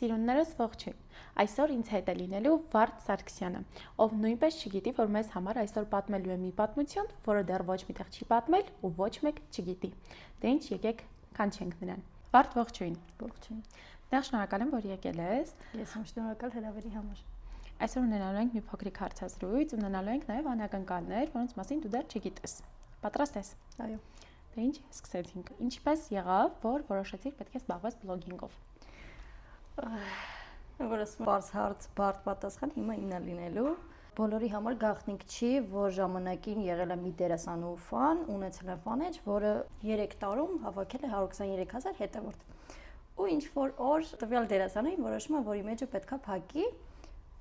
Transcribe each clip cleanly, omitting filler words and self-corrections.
Սիրուններս ողջույն։ Այսօր ինձ հետ է լինելու Վարդ Սարգսյանը, ով նույնպես չգիտի, որ մեզ համար այսօր պատմելու է մի պատմություն, որը դեռ ոչ միտեղ չի պատմել ու ոչ մեկ չգիտի։ Դե ինչ, եկեք կանչենք նրան։ Վարդ, ողջույն։ Ողջույն։ Նախ շնորհակալ եմ, որ եկել ես։ Ես եմ շնորհակալ հրավերի համար։ Այսօր ունենալու ենք մի փոքրիկ հարցազրույց, ունենալու ենք նաև անակնկալներ, որոնց մասին դու դեռ չգիտես։ Պատրաստ ես։ Այո։ Դե ինչ, սկսեցինք։ Ինչպես եղավ, որ որոշեցիր պետք է զբաղվես բլոգինգով։ Որս բարձ հարց, բարդ պատասխան հիմա իմն է լինելու։ Բոլորի համար գաղտնիք չի, որ ժամանակին եղել է մի դերասանուհու ֆան, ունեցել է ֆանեջ, որը 3 տարում հավաքել է 123,000 հետևորդ։ Ու ինչ որ օր տվյալ դերասանուհին որոշում է, որ իմիջը պետքա փակի։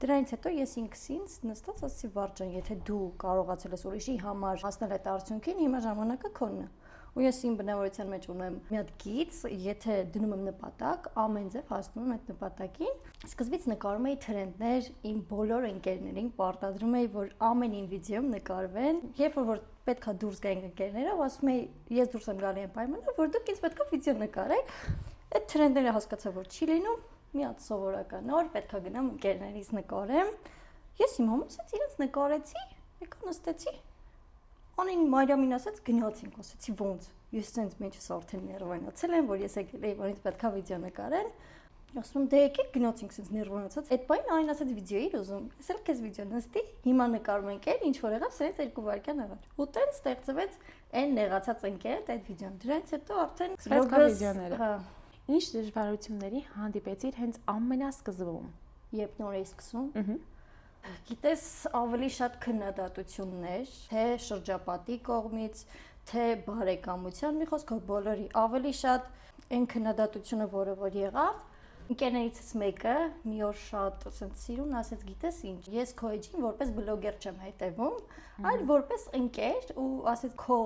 Դրանից հետո ես ինքս ինձ նստած ասացի Վարդ ջան, եթե դու կարողացել ես ուրիշի համար հասնել այդ արդյունքին, հիմա ժամանակը քոնն է։ Ու ես իմ բնավորության մեջ ունեմ մի հատ գիծ, եթե դնում եմ նպատակ, ամեն ձև հասնում եմ այդ նպատակին։ Սկզբից նկարում էի թրենդներ, իմ բոլոր ընկերներին պարտադրում էի, որ ամեն իմ վիդեոմ նկարվեն։ Երբ որ պետքա դուրս գային ընկերները, ասում էի, ես դուրս եմ գալի այն պայմանով, որ դուք ինձ պետքա վիդեո նկարեք։ Այդ թրենդները հասկացա, որ չի լինում, մի հատ սովորական օր պետքա գնամ ընկերներից նկարեմ։ Ես իմ համոզած իրենց նկարեցի, եկա նստեցի։ Անին Մարիամին ասաց գնացինք, ասացի ոնց։ Ես ցենց մեջս արդեն ներվանացել եմ, որ ես եկել եի, որ ինձ պետքա վիդեո նկարեն։ Ասում դե եկեք գնացինք, ցենց ներվանացած։ Այդ պայն այն ասաց վիդեոյի ուզում։ Ես էլ քեզ վիդեո նստի, հիմա նկարում ենք էլ ինչ որ եղավ, սրանից 2 վայրկյան առաջ։ Ու տենց ստեղծվեց այն նեղացած ընկերդ այդ վիդեոն։ Դրանից հետո արդեն վիդեոները։ Հա։ Ինչ դժվարությունների հանդիպեցիր հենց ամենասկզբում, երբ նոր էի սկսում։ Գիտես, ավելի շատ քննադատություններ, թե շրջապատի կողմից, թե բարեկամության, մի խոսքով բոլորի, ավելի շատ այն քննադատությունը, որը որ եղավ, ընկերներիցս մեկը մի օր շատ ասենց սիրուն ասեց, գիտես ինչ, ես քո էջին որպես բլոգեր չեմ հետևում, այլ որպես ընկեր ու ասեց քո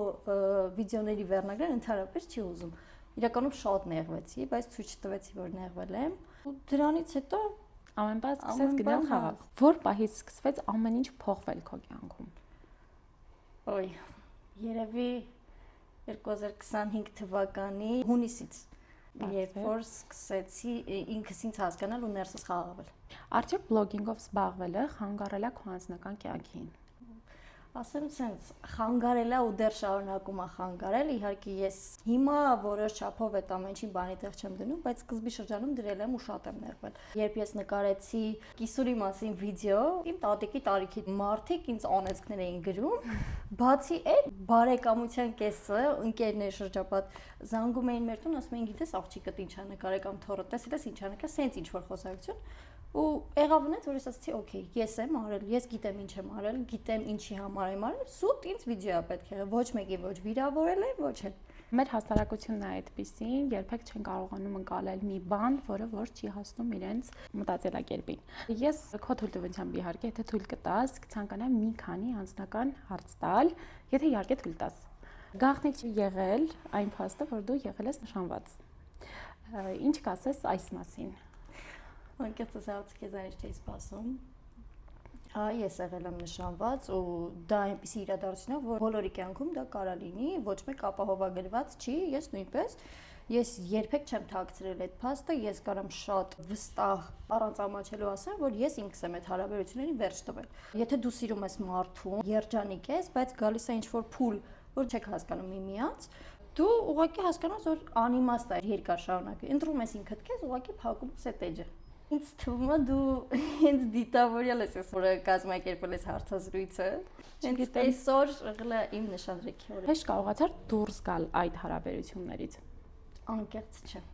վիդեոների վերնագրերը ընդհանրապես չի ուզում։ Իրականում շատ նեղվեցի, բայց ցույց տվեցի, որ նեղվել եմ։ Ու դրանից հետո ամեն բան սկսեց գնալ խաղաղ։ Որ պահից սկսվեց ամեն ինչ փոխվել քո կյանքում։ Ոյ, երևի 2025 թվականի հունիսից, երբ որ սկսեցի ինքս ինձ հասկանալ ու ներսս խաղաղվել։ Արդյոք բլոգինգով զբաղվելը խանգարել է քո անձնական կյանքին։ Ասեմ sense խանգարել է ու դեռ շարունակում է խանգարել, իհարկե ես հիմա որոշ չափով այդ ամենին բանի տեղ չեմ դնում, բայց սկզբի շրջանում դրել եմ ու շատ եմ ներվել։ Երբ ես նկարեցի կիսուրի մասին վիդեո, իմ տատիկի տարիքի մարդիկ ինձ անեծքներ էին գրում, բացի այդ բարեկամության կեսը, ընկերներ շրջապատ զանգում էին մեր տուն, ասում էին գիտես աղջիկդ ինչ է նկարել կամ թորը տեսել ես ինչ է նկարել, սենց ինչ որ խոսակցություն։ Ու եղավ ունեց, որ ես ասացի, օքեյ, ես եմ արել, ես գիտեմ ինչ եմ արել, գիտեմ ինչի համար եմ արել, սուտ ինձ վիդեո է պետք եղել, ոչ մեկի ոչ վիրավորել եմ, ոչ էլ։ Մեր հասարակությունն է այդպեսին, երբեք չեն կարողանում ընկալել մի բան, որը որ չի հասնում իրենց մտածելակերպին։ Ես քո թույլտվությամբ իհարկե, եթե թույլ կտաս, կցանկանամ մի քանի անձնական հարց տալ, եթե իհարկե թույլ տաս։ Գաղտնիք չի եղել այն փաստը, որ դու եղել ես նշանված։ Ինչ կասես այս մասին։ Անկեղծ ասած քեզ այնպես չէի սպասում։ Ես եղել եմ նշանված ու դա այնպիսի իրադարձություն է, որ բոլորի կյանքում դա կարա լինի, ոչ մեկ ապահովագրված չի, ես նույնպես։ Ես երբեք չեմ թաքցրել այդ փաստը, ես կարամ շատ վստահ առանց ամաչելու ասեմ, որ ես ինքս եմ այդ հարաբերություններին վերջ տվել։ Եթե դու սիրում ես մարդուն, երջանիկ ես, բայց գալիս է ինչ-որ փուլ, որ չեք հասկանում միմյանց, դու ուղղակի հասկանում ես, որ անիմաստ է երկար շարունակել։ Ընտրում ես ինքդ քեզ, ուղղակի փակում ես այդ էջը։ Ինձ թվում է դու հենց դիտավորյալ ես, որ կազմակերպել ես հարցազրույցը։ Հենց այսօր եղել է իմ նշանրիքի օրը։ Հեշտ կարողացար դուրս գալ այդ հարաբերություններից։ Անկեղծ չէ։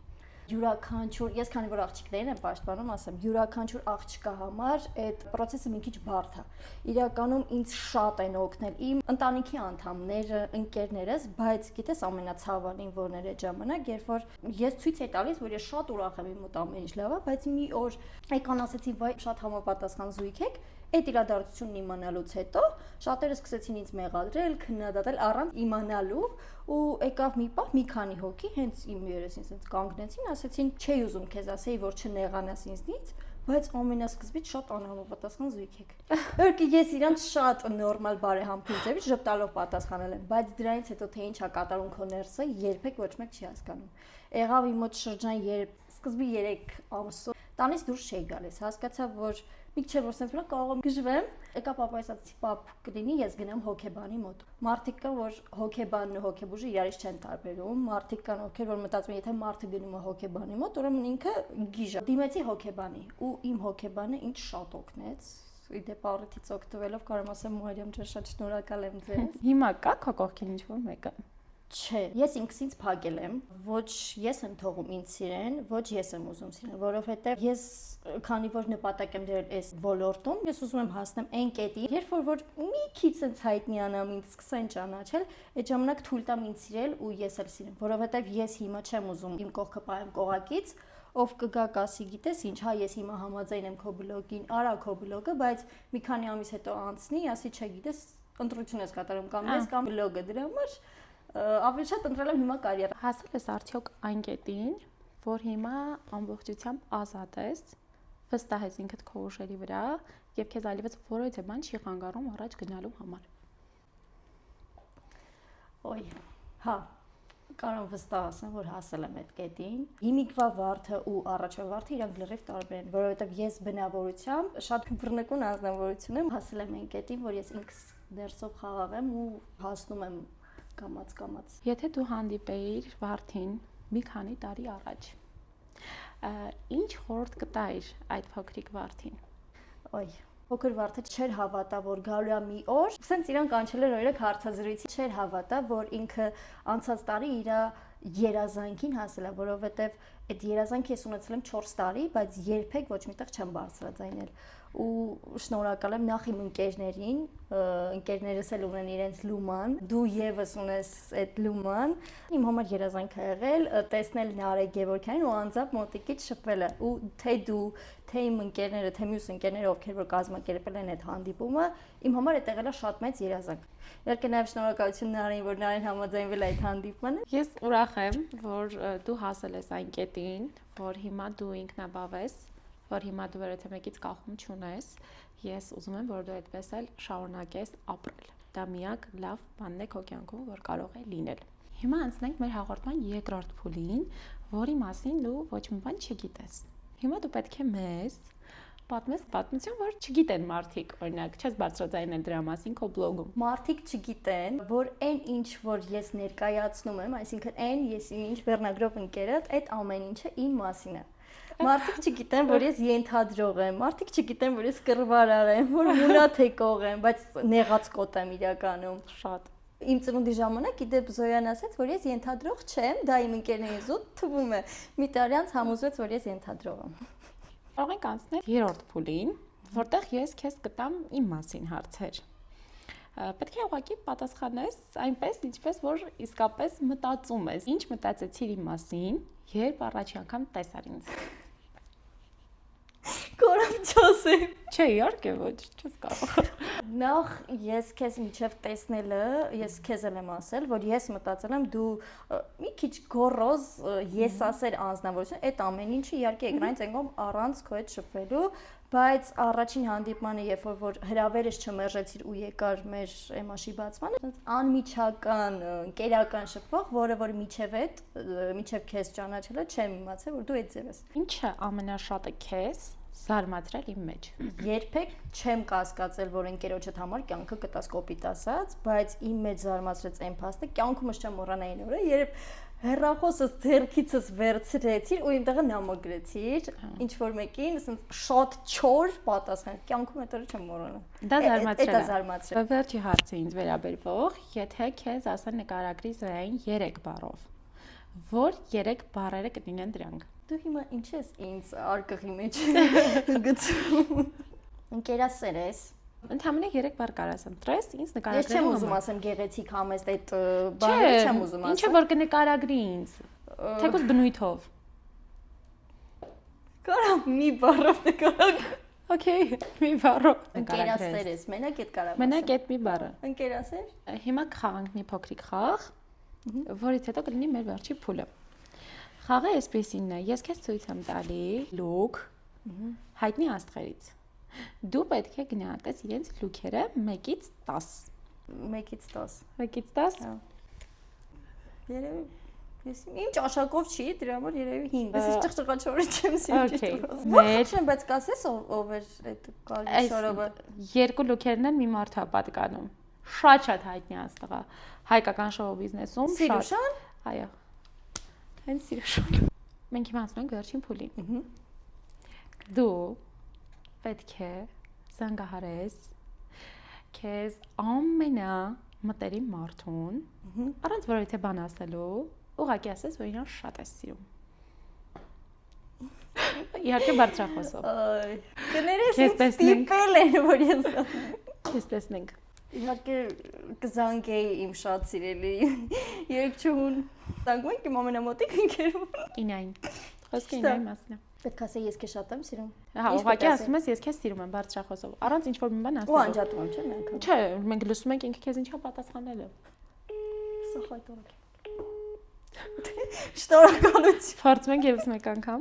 Յուրաքանչյուր, ես քանի որ աղջիկներին եմ պաշտպանում, ասեմ, յուրաքանչյուր աղջկա համար այդ process-ը մի քիչ բարդ է։ Իրականում ինձ շատ են օգնել իմ ընտանիքի անդամները, ընկերներս, բայց գիտես ամենացավալին որն էր այդ ժամանակ, երբ որ ես ցույց էի տալիս, որ ես շատ ուրախ եմ իմ մոտ ամեն ինչ լավ է, բայց մի օր եկան ասեցին, վայ, շատ համապատասխան զույգ եք։ Այդ իրադարձությունն իմանալուց հետո շատերը սկսեցին ինձ մեղադրել, քննադատել առանց իմանալու ու եկավ մի պահ մի քանի հոգի հենց իմ երեսին ասենց կանգնեցին, ասեցին չէի ուզում քեզ ասեի, որ չնեղանաս ինձնից, բայց ամենասկզբից շատ անհամապատասխան զույգ եք։ Որքի ես իրանց շատ նորմալ բարեհամբույր ձևից ժպտալով պատասխանել եմ, բայց դրանից հետո թե ինչ է կատարում քո ներսը, երբեք ոչ մեկ չի հասկանում։ Եղավ իմ մոտ շրջան, երբ սկզբի 3 ամսով տանից դուրս չէի գալիս, հասկացա, որ մի քիչ որ sense կարող եմ գժվեմ, եկա պապայիս ասացի, պապ կլինի, ես գնամ հոկեբանի մոտ։ Մարդիկ կա, որ հոկեբանն ու հոկեբուժը իրարից չեն տարբերում, մարդիկ կան, ովքեր որ մտածում են, եթե մարդը գնում է հոկեբանի մոտ, ուրեմն ինքը գիժ է։ Դիմեցի հոկեբանի ու իմ հոկեբանը ինձ շատ օգնեց։ Իդեպ առիթից օգտվելով կարող եմ ասեմ Մարիամ ջան, շատ շնորհակալ եմ ձեզ։ Հիմա կա քո կողքին ինչ-որ մեկը։ Չէ, ես ինքս ինձ փակել եմ, ոչ ես եմ թողում ինձ սիրեն, ոչ ես եմ ուզում սիրեն, որովհետև ես քանի որ նպատակ եմ դրել այս ոլորտում, ես ուզում եմ հասնեմ այն կետի, երբ որ մի քիչ sense հայտնիանամ, ինձ սկսեն ճանաչել, այդ ժամանակ թույլ տամ ինձ սիրել ու ես էլ սիրեմ, որովհետև ես հիմա չեմ ուզում իմ կողքը պահեմ կողակից, ով կգա կասի, գիտես ինչ, հա ես հիմա համաձայն եմ քո բլոգին, արա քո բլոգը, բայց մի քանի ամիս հետո անցնի, ասի չէ, գիտես, ընտրություն ես կատարում կամ ես կամ բլոգը դրա համար ավելի շատ ընտրել եմ հիմա կարիերա։ Հասել ես արդյոք այն կետին, որ հիմա ամբողջությամբ ազատ ես, վստահ ես ինքդ քո ուժերի վրա եւ քեզ այլևս որևէ բան չի խանգարում առաջ գնալու համար։ Ոյ, հա, կարող վստահ ասեմ, որ հասել եմ այդ կետին։ Հիմիկվա վարդը ու առաջվա վարդը իրանք լրիվ տարբեր են, որովհետեւ ես բնավորությամբ շատ բռնկուն անձնավորություն եմ, հասել եմ այն կետին, որ ես ինքս դերսով խաղաղ եմ ու հասնում եմ կամաց։ Եթե դու հանդիպեիր Վարդին մի քանի տարի առաջ, ինչ խորհուրդ կտայիր այդ փոքրիկ Վարդին։ Ոյ, փոքր Վարդը չէր հավատա, որ գալու է մի օր, սենց իրան կանչել էր օրինակ հարցազրույցի, չէր հավատա, որ ինքը անցած տարի իր երազանքին հասել է, որովհետև այդ երազանքը ես ունեցել եմ 4 տարի, բայց երբեք ոչ միտեղ չեմ բարձրաձայնել ու շնորհակալ եմ նախ իմ ընկերներին, ընկերներս էլ ունեն իրենց լուման, դու եւս ունես այդ լուման, իմ համար երազանք ա եղել տեսնել Նարեկ Գևորգյանին ու անձամբ մոտիկից շփվելը ու թե դու, թե իմ ընկերները, թե մյուս ընկերները, ովքեր որ կազմակերպել են այդ հանդիպումը, իմ համար այդ եղել է շատ մեծ երազանք։ Իհարկե նաև շնորհակալություն Նարին, որ Նարին համաձայնվել այդ հանդիպմանը։ Ես ուրախ եմ, որ դու հասել ես այն կետին, որ հիմա դու ինքնաբավ ես, որ հիմա դու որևէ մեկից կախում չունես, ես ուզում եմ, որ դու այդպես էլ շարունակես ապրել։ Դա միակ լավ բանն է քո կյանքում, որ կարող է լինել։ Հիմա անցնենք մեր հաղորդման երկրորդ փուլին, որի մասին դու ոչ մի բան չգիտես։ Հիմա դու պետք է մեզ պատմես պատմություն, որ չգիտեն մարդիկ, օրինակ, չես բարձրաձայնել դրա մասին քո բլոգում։ Մարդիկ չգիտեն, որ այն ինչ որ ես ներկայացնում եմ, այսինքն այն ես ինչ վերնագրով ընկերդ, այդ ամեն ինչը իմ մասին է։ Մարդիկ չգիտեն, որ ես ենթադրող եմ, մարդիկ չգիտեն, որ ես կռվարար եմ, որ մունաթեկող եմ, բայց նեղած կոտ եմ իրականում։ Շատ։ Իմ ծնունդի ժամանակ իդեպ Զոյան ասաց, որ ես ենթադրող չեմ, դա իմ ընկերների զուտ թվում է։ Մի տարի անց համոզվեց, որ ես ենթադրող եմ։ Կարող ենք անցնել երրորդ փուլին, որտեղ ես քեզ կտամ իմ մասին հարցեր։ Պետք է ուղղակի պատասխանես այնպես, ինչպես որ իսկապես մտածում ես։ Ինչ մտածեցիր իմ մասին, երբ առաջի անգամ տեսար ինձ։ Կորամ չասեմ։ Չէ, իհարկե ոչ, չես կարող։ Նախ ես քեզ միջև տեսնելը, ես քեզ եմ ասել, որ ես մտածել եմ դու մի քիչ գոռոզ ես ասել անznավորություն, այդ ամեն ինչը իհարկե էկրանից են կողմ առանց քո հետ շփվելու, բայց առաջին հանդիպմանը, երբ որ հրավերս չմերժեցիր ու եկար մեր էմաշի բացմանը, անմիջական, ընկերական շփվող, որը որ միջև քեզ ճանաչելը չեմ իմացել, որ դու այդ ձև ես։ Ինչը ամենաշատը քեզ զարմացրել իմ մեջ։ Երբեք չեմ կասկածել, որ ընկերոջդ համար կյանքը կտաս կոպիտ ասած, բայց իմ մեջ զարմացրեց այն փաստը, կյանքումս չեմ մոռանա այն օրը, երբ հեռախոսս ձեռքիցս վերցրեցիր ու իմ տեղը նամագրեցիր, ինչ որ մեկին, ասենք շատ չոր պատասխան, կյանքում այդ օրը չեմ մոռանա։ Դա զարմացրել է։ Դա զարմացրել։ Վերջի հարցը ինձ վերաբերվող, եթե քեզ ասեն նկարագրի զային 3 բառով, որ 3 բառերը կլինեն դրանք։ Դու հիմա ինչ ես ինձ արկղի մեջ գցում։ Ընկերասեր ես։ Ընդհանրապես 3 բառ կարաս ընտրես, ինձ նկարագրելու Ես չեմ ուզում ասեմ գեղեցիկ համեստ այդ բառերը չեմ ուզում ասել։ Ինչը որ կնկարագրի ինձ, թեկուզ բնույթով։ Կարամ մի բառով նկարագրի։ Okay, մի բառով Ընկերասեր ես, մենակ այդ կարամ ասեմ։ Մենակ այդ մի բառը։ Ընկերասեր։ Հիմա կխաղանք մի փոքրիկ խաղ, որից հետո կլինի մեր վերջի փուլը։ Խաղը այսպեսին է, ես քեզ ցույց եմ տալի լուք հայտնի աստղերից։ Դու պետք է գնահատես իրենց լուքերը 1-ից 10։ 1-ից 10։ 1-ից 10։ Հա։ Երևի Ես իմ ճաշակով չի, դրա համար երևի 5, ես ճղճղաչորը չեմ սիրում։ Մեր բայց կասես ով էր այդ կարմիր շորովը։ երկու լուքերն են մի մարդ է պատկանում։ Շատ հայտնի է աստղա։ Հայկական շոու բիզնեսում Սիրուշան։ Այո։ Հենց Սիրուշան։ Մենք հիմա ասում ենք վերջին փուլին։ Դու պետք է զանգահարես քեզ ամենա մտերիմ մարդուն, առանց որևէ բան ասելու, ուղղակի ասես, որ իրան շատ ես սիրում։ Իհարկե բարձրախոսով։ Այ, կներես ստիպել են, որ ես քեզ տեսնենք։ Իհարկե կզանգեի իմ շատ սիրելի երեքչուհուն։ Զանգում ենք իմ ամենամոտիկ ընկերուն։ Ինային։ Խոսքը ինայի մասն է։ Պետք է ասեի ես քեզ շատ եմ սիրում։ Հա, ուղղակի ասում ես ես քեզ սիրում եմ բարձրախոսով, առանց ինչ որ մի բան ասելու։ Ու անջատում չէ՞ մենք։ Չէ, մենք լսում ենք ինքը քեզ ինչա պատասխանելու։ Սա խայտորակ է։ Շնորհակալություն։ Փորձում ենք եւս մեկ անգամ։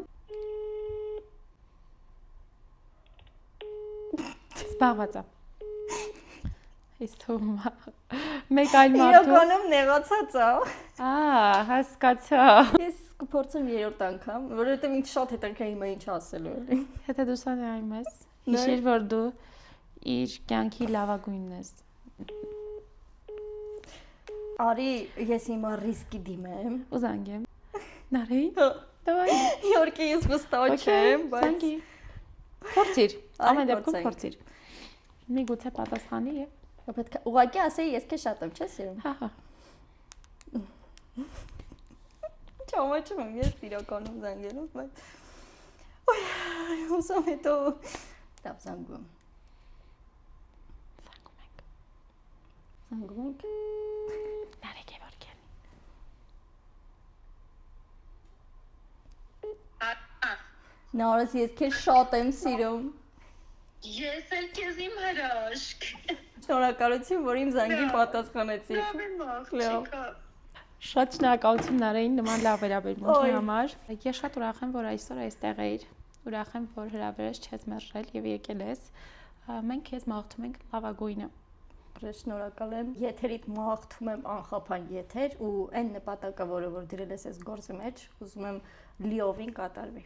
Զբաղված եմ։ Ես թվում եմ։ Մեկ այլ մարդու։ Իրականում նեղացած է։ Հասկացա։ Ես կփորձեմ երրորդ անգամ, որովհետեւ ինձ շատ հետաքրքիր հիմա ինչ ասելու էլի։ Եթե դու սա նայում ես, հիշիր որ դու իր կյանքի լավագույնն ես։ Արի, ես հիմա ռիսկի դիմեմ։ Ու զանգեմ։ Նարեի։ Դավայ։ Իհարկե ես վստահ չեմ, բայց զանգի։ Փորձիր, ամեն դեպքում փորձիր։ Միգուցե պատասխանի եւ պետք է ուղղակի ասեի ես քեզ շատ եմ, չես սիրում։ Հա։ Չամաչում եմ ես իրականում զանգելով, բայց ոյ, ուսամ հետո դապ զանգում։ Զանգում ենք։ Նարեկ է վարկեն։ Նարս ես քեզ շատ եմ սիրում։ Ես էլ քեզ իմ հրաշք։ Շնորհակալություն, որ իմ զանգին պատասխանեցիր։ Լավ։ Շատ շնորհակալություն Նարեին նման լավ վերաբերմունքի համար։ Ես շատ ուրախ եմ, որ այսօր այստեղ էիր։ Ուրախ եմ, որ հրավերես չես մերժել եւ եկել ես։ Մենք քեզ մաղթում ենք լավագույնը։ Շնորհակալ եմ։ Եթերիդ մաղթում եմ անխափան եթեր ու այն նպատակը, որը որ դրել ես այս գործի մեջ, ուզում եմ լիովին կատարվի։